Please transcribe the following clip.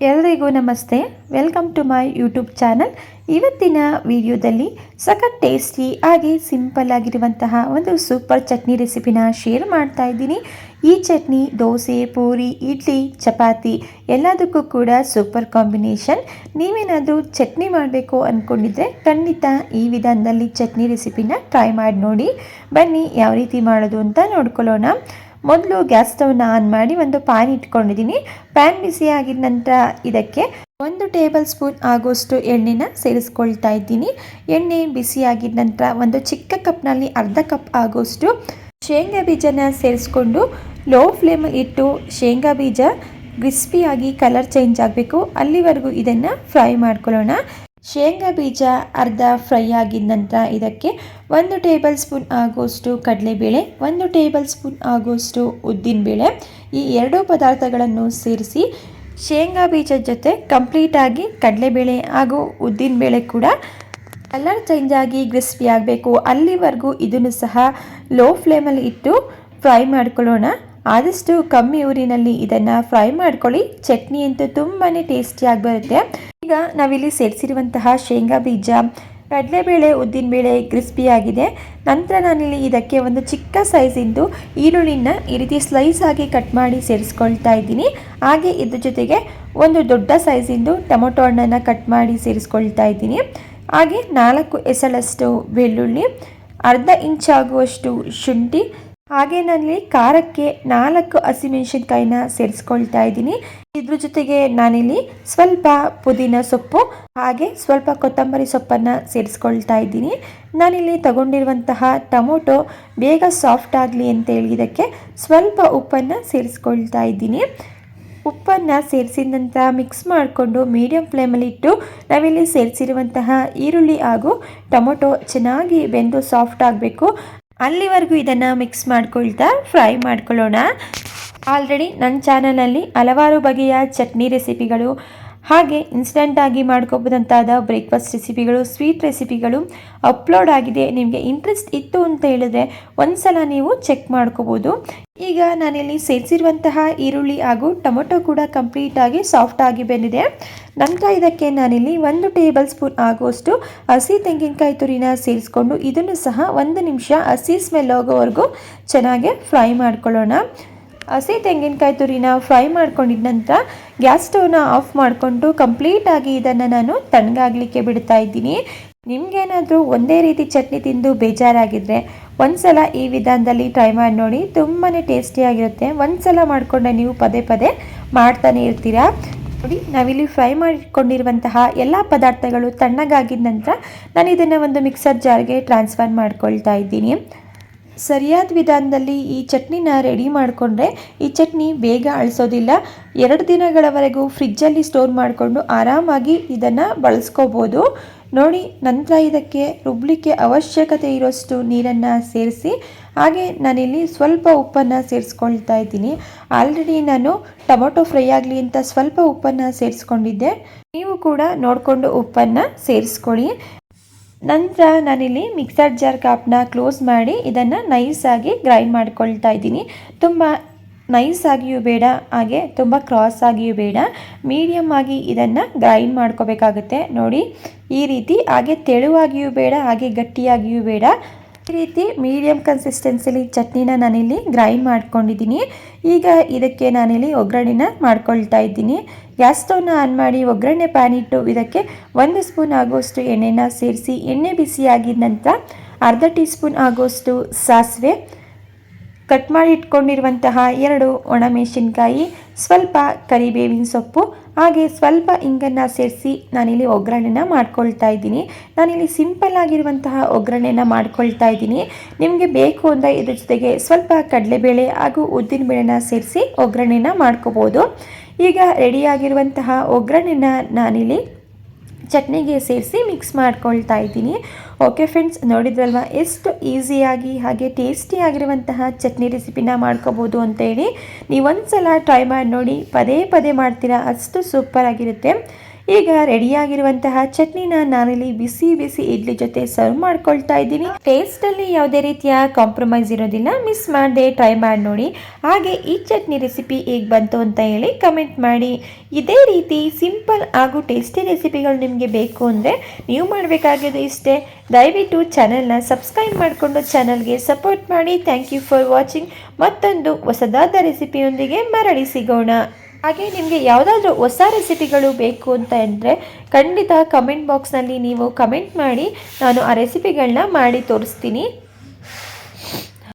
ಎಲ್ಲರಿಗೂ ನಮಸ್ತೆ. Welcome to my YouTube channel. ಇವತ್ತಿನ ವಿಡಿಯೋದಲ್ಲಿ ಸಖತ್ ಟೇಸ್ಟಿ ಹಾಗೆ ಸಿಂಪಲ್ ಆಗಿರುವಂತಹ ಒಂದು ಸೂಪರ್ ಚಟ್ನಿ ರೆಸಿಪಿನ ಶೇರ್ ಮಾಡ್ತಾ ಇದ್ದೀನಿ. ಈ ಚಟ್ನಿ ದೋಸೆ, ಪೂರಿ, ಇಡ್ಲಿ, ಚಪಾತಿ ಎಲ್ಲದಕ್ಕೂ ಕೂಡ ಸೂಪರ್ ಕಾಂಬಿನೇಷನ್. ನೀವೇನಾದರೂ ಚಟ್ನಿ ಮಾಡಬೇಕು ಅಂದ್ಕೊಂಡಿದ್ರೆ ಖಂಡಿತ ಈ ವಿಧಾನದಲ್ಲಿ ಚಟ್ನಿ ರೆಸಿಪಿನ ಟ್ರೈ ಮಾಡಿ ನೋಡಿ. ಬನ್ನಿ ಯಾವ ರೀತಿ ಮಾಡೋದು ಅಂತ ನೋಡ್ಕೊಳ್ಳೋಣ. ಮೊದಲು ಗ್ಯಾಸ್ ಸ್ಟವ್ನ ಆನ್ ಮಾಡಿ ಒಂದು ಪ್ಯಾನ್ ಇಟ್ಕೊಂಡಿದ್ದೀನಿ. ಪ್ಯಾನ್ ಬಿಸಿ ಆಗಿದ ನಂತರ ಇದಕ್ಕೆ 1 ಟೇಬಲ್ ಸ್ಪೂನ್ ಆಗೋಷ್ಟು ಎಣ್ಣೆನ ಸೇರಿಸ್ಕೊಳ್ತಾ ಇದ್ದೀನಿ. ಎಣ್ಣೆ ಬಿಸಿ ಆಗಿದ ನಂತರ ಒಂದು ಚಿಕ್ಕ ಕಪ್ನಲ್ಲಿ ಅರ್ಧ ಕಪ್ ಆಗೋಷ್ಟು ಶೇಂಗಾ ಬೀಜನ ಸೇರಿಸ್ಕೊಂಡು ಲೋ ಫ್ಲೇಮಲ್ಲಿ ಇಟ್ಟು ಶೇಂಗಾ ಬೀಜ ಕ್ರಿಸ್ಪಿಯಾಗಿ ಕಲರ್ ಚೇಂಜ್ ಆಗಬೇಕು, ಅಲ್ಲಿವರೆಗೂ ಇದನ್ನು ಫ್ರೈ ಮಾಡ್ಕೊಳ್ಳೋಣ. ಶೇಂಗಾ ಬೀಜ ಅರ್ಧ ಫ್ರೈ ಆಗಿದ ನಂತರ ಇದಕ್ಕೆ 1 ಟೇಬಲ್ ಸ್ಪೂನ್ ಆಗೋಷ್ಟು ಕಡಲೆಬೇಳೆ, 1 ಟೇಬಲ್ ಸ್ಪೂನ್ ಆಗೋಷ್ಟು ಉದ್ದಿನಬೇಳೆ, ಈ ಎರಡೂ ಪದಾರ್ಥಗಳನ್ನು ಸೇರಿಸಿ ಶೇಂಗಾ ಬೀಜದ ಜೊತೆ ಕಂಪ್ಲೀಟಾಗಿ ಕಡಲೆಬೇಳೆ ಹಾಗೂ ಉದ್ದಿನಬೇಳೆ ಕೂಡ ಕಲರ್ ಚೇಂಜ್ ಆಗಿ ಕ್ರಿಸ್ಪಿ ಆಗಬೇಕು, ಅಲ್ಲಿವರೆಗೂ ಇದನ್ನು ಸಹ ಲೋ ಫ್ಲೇಮಲ್ಲಿ ಇಟ್ಟು ಫ್ರೈ ಮಾಡ್ಕೊಳ್ಳೋಣ. ಆದಷ್ಟು ಕಮ್ಮಿ ಊರಿನಲ್ಲಿ ಇದನ್ನು ಫ್ರೈ ಮಾಡ್ಕೊಳ್ಳಿ. ಚಟ್ನಿ ಅಂತೂ ತುಂಬಾ ಟೇಸ್ಟಿಯಾಗಿ ಬರುತ್ತೆ. ಈಗ ನಾವಿಲ್ಲಿ ಸೇರಿಸಿರುವಂತಹ ಶೇಂಗಾ ಬೀಜ, ಕಡಲೆಬೇಳೆ, ಉದ್ದಿನಬೇಳೆ ಕ್ರಿಸ್ಪಿ ಆಗಿದೆ. ನಂತರ ನಾನಿಲ್ಲಿ ಇದಕ್ಕೆ ಒಂದು ಚಿಕ್ಕ ಸೈಜಿಂದು ಈರುಳ್ಳಿನ ಈ ರೀತಿ ಸ್ಲೈಸ್ ಆಗಿ ಕಟ್ ಮಾಡಿ ಸೇರಿಸ್ಕೊಳ್ತಾ ಇದ್ದೀನಿ. ಹಾಗೆ ಇದ್ರ ಜೊತೆಗೆ ಒಂದು ದೊಡ್ಡ ಸೈಜಿಂದು ಟೊಮೊಟೊ ಹಣ್ಣನ್ನು ಕಟ್ ಮಾಡಿ ಸೇರಿಸ್ಕೊಳ್ತಾ ಇದ್ದೀನಿ. ಹಾಗೆ 4 ಎಸಳಷ್ಟು ಬೆಳ್ಳುಳ್ಳಿ, ಅರ್ಧ ಇಂಚ್ ಆಗುವಷ್ಟು ಶುಂಠಿ, ಹಾಗೆ ನಾನಿಲ್ಲಿ ಖಾರಕ್ಕೆ 4 ಹಸಿಮೆಣಸಿನ್ಕಾಯಿನ ಸೇರಿಸ್ಕೊಳ್ತಾ ಇದ್ದೀನಿ. ಇದ್ರ ಜೊತೆಗೆ ನಾನಿಲ್ಲಿ ಸ್ವಲ್ಪ ಪುದೀನ ಸೊಪ್ಪು ಹಾಗೆ ಸ್ವಲ್ಪ ಕೊತ್ತಂಬರಿ ಸೊಪ್ಪನ್ನು ಸೇರಿಸ್ಕೊಳ್ತಾ ಇದ್ದೀನಿ. ನಾನಿಲ್ಲಿ ತಗೊಂಡಿರುವಂತಹ ಟೊಮೊಟೊ ಬೇಗ ಸಾಫ್ಟ್ ಆಗಲಿ ಅಂತೇಳಿ ಇದಕ್ಕೆ ಸ್ವಲ್ಪ ಉಪ್ಪನ್ನು ಸೇರಿಸ್ಕೊಳ್ತಾ ಇದ್ದೀನಿ. ಉಪ್ಪನ್ನು ಸೇರಿಸಿದ ನಂತರ ಮಿಕ್ಸ್ ಮಾಡಿಕೊಂಡು ಮೀಡಿಯಂ ಫ್ಲೇಮಲ್ಲಿ ಇಟ್ಟು ನಾವಿಲ್ಲಿ ಸೇರಿಸಿರುವಂತಹ ಈರುಳ್ಳಿ ಹಾಗೂ ಟೊಮೊಟೊ ಚೆನ್ನಾಗಿ ಬೆಂದು ಸಾಫ್ಟ್ ಆಗಬೇಕು, ಅಲ್ಲಿವರೆಗೂ ಇದನ್ನು ಮಿಕ್ಸ್ ಮಾಡ್ಕೊಳ್ತಾ ಫ್ರೈ ಮಾಡ್ಕೊಳ್ಳೋಣ. ಆಲ್ರೆಡಿ ನನ್ನ ಚಾನಲಲ್ಲಿ ಹಲವಾರು ಬಗೆಯ ಚಟ್ನಿ ರೆಸಿಪಿಗಳು ಹಾಗೆ ಇನ್ಸ್ಟೆಂಟಾಗಿ ಮಾಡ್ಕೋಬೋದಂತಾದ ಬ್ರೇಕ್ಫಾಸ್ಟ್ ರೆಸಿಪಿಗಳು, ಸ್ವೀಟ್ ರೆಸಿಪಿಗಳು ಅಪ್ಲೋಡ್ ಆಗಿದೆ. ನಿಮಗೆ ಇಂಟ್ರೆಸ್ಟ್ ಇತ್ತು ಅಂತ ಹೇಳಿದ್ರೆ ಒಂದ್ಸಲ ನೀವು ಚೆಕ್ ಮಾಡ್ಕೋಬೋದು. ಈಗ ನಾನಿಲ್ಲಿ ಸೇರಿಸಿರುವಂತಹ ಈರುಳ್ಳಿ ಹಾಗೂ ಟೊಮೊಟೊ ಕೂಡ ಕಂಪ್ಲೀಟಾಗಿ ಸಾಫ್ಟಾಗಿ ಬೆಂದಿದೆ. ನಂತರ ಇದಕ್ಕೆ ನಾನಿಲ್ಲಿ 1 ಟೇಬಲ್ ಸ್ಪೂನ್ ಆಗುವಷ್ಟು ಹಸಿ ತೆಂಗಿನಕಾಯಿ ತುರಿನ ಸೇರಿಸ್ಕೊಂಡು ಇದನ್ನು ಸಹ 1 ನಿಮಿಷ ಹಸಿ ಸ್ಮೆಲ್ ಹೋಗೋವರೆಗೂ ಚೆನ್ನಾಗಿ ಫ್ರೈ ಮಾಡ್ಕೊಳ್ಳೋಣ. ಹಸಿ ತೆಂಗಿನಕಾಯಿ ತುರಿನ ಫ್ರೈ ಮಾಡ್ಕೊಂಡಿದ ನಂತರ ಗ್ಯಾಸ್ ಸ್ಟವ್ನ ಆಫ್ ಮಾಡಿಕೊಂಡು ಕಂಪ್ಲೀಟಾಗಿ ಇದನ್ನು ನಾನು ತಣ್ಣಗಾಗಲಿಕ್ಕೆ ಬಿಡ್ತಾ ಇದ್ದೀನಿ. ನಿಮಗೇನಾದರೂ ಒಂದೇ ರೀತಿ ಚಟ್ನಿ ತಿಂದು ಬೇಜಾರಾಗಿದ್ದರೆ ಒಂದ್ಸಲ ಈ ವಿಧಾನದಲ್ಲಿ ಟ್ರೈ ಮಾಡಿ ನೋಡಿ, ತುಂಬಾ ಟೇಸ್ಟಿಯಾಗಿರುತ್ತೆ. ಒಂದ್ಸಲ ಮಾಡಿಕೊಂಡ್ರೆ ನೀವು ಪದೇ ಪದೇ ಮಾಡ್ತಾನೆ ಇರ್ತೀರಾ. ನೋಡಿ, ನಾವಿಲ್ಲಿ ಫ್ರೈ ಮಾಡಿಕೊಂಡಿರುವಂತಹ ಎಲ್ಲ ಪದಾರ್ಥಗಳು ತಣ್ಣಗಾಗಿದ ನಂತರ ನಾನು ಇದನ್ನು ಒಂದು ಮಿಕ್ಸರ್ ಜಾರ್ಗೆ ಟ್ರಾನ್ಸ್ಫರ್ ಮಾಡ್ಕೊಳ್ತಾ ಇದ್ದೀನಿ. ಸರಿಯಾದ ವಿಧಾನದಲ್ಲಿ ಈ ಚಟ್ನಿನ ರೆಡಿ ಮಾಡಿಕೊಂಡ್ರೆ ಈ ಚಟ್ನಿ ಬೇಗ ಅಳಿಸೋದಿಲ್ಲ. 2 ದಿನಗಳವರೆಗೂ ಫ್ರಿಜ್ಜಲ್ಲಿ ಸ್ಟೋರ್ ಮಾಡಿಕೊಂಡು ಆರಾಮಾಗಿ ಇದನ್ನು ಬಳಸ್ಕೋಬೋದು. ನೋಡಿ, ನಂತರ ಇದಕ್ಕೆ ರುಬ್ಲಿಕ್ಕೆ ಅವಶ್ಯಕತೆ ಇರೋಷ್ಟು ನೀರನ್ನು ಸೇರಿಸಿ ಹಾಗೆ ನಾನಿಲ್ಲಿ ಸ್ವಲ್ಪ ಉಪ್ಪನ್ನು ಸೇರಿಸ್ಕೊಳ್ತಾ ಇದ್ದೀನಿ. ಆಲ್ರೆಡಿ ನಾನು ಟೊಮೊಟೊ ಫ್ರೈ ಆಗಲಿ ಅಂತ ಸ್ವಲ್ಪ ಉಪ್ಪನ್ನು ಸೇರಿಸ್ಕೊಂಡಿದ್ದೆ. ನೀವು ಕೂಡ ನೋಡಿಕೊಂಡು ಉಪ್ಪನ್ನು ಸೇರಿಸ್ಕೊಳ್ಳಿ. ನಂತರ ನಾನಿಲ್ಲಿ ಮಿಕ್ಸರ್ ಜಾರ್ ಕ್ಯಾಪ್ನ ಕ್ಲೋಸ್ ಮಾಡಿ ಇದನ್ನು ನೈಸಾಗಿ ಗ್ರೈಂಡ್ ಮಾಡ್ಕೊಳ್ತಾ ಇದ್ದೀನಿ. ತುಂಬ ನೈಸ್ ಆಗಿಯೂ ಬೇಡ, ಹಾಗೆ ತುಂಬ ಕ್ರಾಸ್ ಆಗಿಯೂ ಬೇಡ, ಮೀಡಿಯಮ್ ಆಗಿ ಇದನ್ನು ಗ್ರೈಂಡ್ ಮಾಡ್ಕೋಬೇಕಾಗುತ್ತೆ. ನೋಡಿ, ಈ ರೀತಿ. ಹಾಗೆ ತೆಳುವಾಗಿಯೂ ಬೇಡ, ಹಾಗೆ ಗಟ್ಟಿಯಾಗಿಯೂ ಬೇಡ, ಈ ರೀತಿ ಮೀಡಿಯಮ್ ಕನ್ಸಿಸ್ಟೆನ್ಸಿಲಿ ಚಟ್ನಿನ ನಾನಿಲ್ಲಿ ಗ್ರೈಂಡ್ ಮಾಡ್ಕೊಂಡಿದ್ದೀನಿ. ಈಗ ಇದಕ್ಕೆ ನಾನಿಲ್ಲಿ ಒಗ್ಗರಣೆನ ಮಾಡ್ಕೊಳ್ತಾ ಇದ್ದೀನಿ. ಗ್ಯಾಸ್ ಸ್ಟವ್ನ ಆನ್ ಮಾಡಿ ಒಗ್ಗರಣೆ ಪ್ಯಾನ್ ಇಟ್ಟು ಇದಕ್ಕೆ 1 ಸ್ಪೂನ್ ಆಗೋಷ್ಟು ಎಣ್ಣೆನ ಸೇರಿಸಿ ಎಣ್ಣೆ ಬಿಸಿ ಆಗಿದ ನಂತರ ಅರ್ಧ ಟೀ ಸ್ಪೂನ್ ಆಗೋಷ್ಟು ಸಾಸಿವೆ, ಕಟ್ ಮಾಡಿ ಇಟ್ಕೊಂಡಿರುವಂತಹ 2 ಒಣಮೆಣಸಿನ್ಕಾಯಿ, ಸ್ವಲ್ಪ ಕರಿಬೇವಿನ ಸೊಪ್ಪು ಹಾಗೆ ಸ್ವಲ್ಪ ಇಂಗನ್ನು ಸೇರಿಸಿ ನಾನಿಲ್ಲಿ ಒಗ್ಗರಣೆನ ಮಾಡ್ಕೊಳ್ತಾ ಇದ್ದೀನಿ. ನಾನಿಲ್ಲಿ ಸಿಂಪಲ್ ಆಗಿರುವಂತಹ ಒಗ್ಗರಣೆನ ಮಾಡ್ಕೊಳ್ತಾ ಇದ್ದೀನಿ. ನಿಮಗೆ ಬೇಕು ಅಂದರೆ ಇದ್ರ ಜೊತೆಗೆ ಸ್ವಲ್ಪ ಕಡಲೆಬೇಳೆ ಹಾಗೂ ಉದ್ದಿನಬೇಳೆನ ಸೇರಿಸಿ ಒಗ್ಗರಣೆನ ಮಾಡ್ಕೋಬೋದು. ಈಗ ರೆಡಿಯಾಗಿರುವಂತಹ ಒಗ್ಗರಣೆನ ನಾನಿಲ್ಲಿ ಚಟ್ನಿಗೆ ಸೇರಿಸಿ ಮಿಕ್ಸ್ ಮಾಡ್ಕೊಳ್ತಾ ಇದ್ದೀನಿ. ಓಕೆ ಫ್ರೆಂಡ್ಸ್, ನೋಡಿದ್ರಲ್ವ ಎಷ್ಟು ಈಸಿಯಾಗಿ ಹಾಗೆ ಟೇಸ್ಟಿಯಾಗಿರುವಂತಹ ಚಟ್ನಿ ರೆಸಿಪಿನ ಮಾಡ್ಕೋಬೋದು ಅಂತೇಳಿ. ನೀವೊಂದ್ಸಲ ಟ್ರೈ ಮಾಡಿ ನೋಡಿ, ಪದೇ ಪದೇ ಮಾಡ್ತೀರಾ, ಅಷ್ಟು ಸೂಪರಾಗಿರುತ್ತೆ. ಈಗ ರೆಡಿಯಾಗಿರುವಂತಹ ಚಟ್ನಿನ ನಾನಿಲ್ಲಿ ಬಿಸಿ ಬಿಸಿ ಇಡ್ಲಿ ಜೊತೆ ಸರ್ವ್ ಮಾಡ್ಕೊಳ್ತಾ ಇದ್ದೀನಿ. ಟೇಸ್ಟಲ್ಲಿ ಯಾವುದೇ ರೀತಿಯ ಕಾಂಪ್ರಮೈಸ್ ಇರೋದಿಲ್ಲ, ಮಿಸ್ ಮಾಡದೆ ಟ್ರೈ ಮಾಡಿ ನೋಡಿ. ಹಾಗೆ ಈ ಚಟ್ನಿ ರೆಸಿಪಿ ಹೇಗೆ ಬಂತು ಅಂತ ಹೇಳಿ ಕಮೆಂಟ್ ಮಾಡಿ. ಇದೇ ರೀತಿ ಸಿಂಪಲ್ ಹಾಗೂ ಟೇಸ್ಟಿ ರೆಸಿಪಿಗಳು ನಿಮಗೆ ಬೇಕು ಅಂದರೆ ನೀವು ಮಾಡಬೇಕಾಗಿರೋದು ಇಷ್ಟೇ. ದಯವಿಟ್ಟು ಚಾನೆಲ್ನ ಸಬ್ಸ್ಕ್ರೈಬ್ ಮಾಡಿಕೊಂಡು ಚಾನಲ್ಗೆ ಸಪೋರ್ಟ್ ಮಾಡಿ. Thank you for watching. ಮತ್ತೊಂದು ಹೊಸದಾದ ರೆಸಿಪಿಯೊಂದಿಗೆ ಮರಳಿ ಸಿಗೋಣ. ಹಾಗೆ ನಿಮಗೆ ಯಾವುದಾದ್ರೂ ಹೊಸ ರೆಸಿಪಿಗಳು ಬೇಕು ಅಂತ ಅಂದರೆ ಖಂಡಿತ ಕಮೆಂಟ್ ಬಾಕ್ಸ್ನಲ್ಲಿ ನೀವು ಕಮೆಂಟ್ ಮಾಡಿ, ನಾನು ಆ ರೆಸಿಪಿಗಳನ್ನ ಮಾಡಿ ತೋರಿಸ್ತೀನಿ.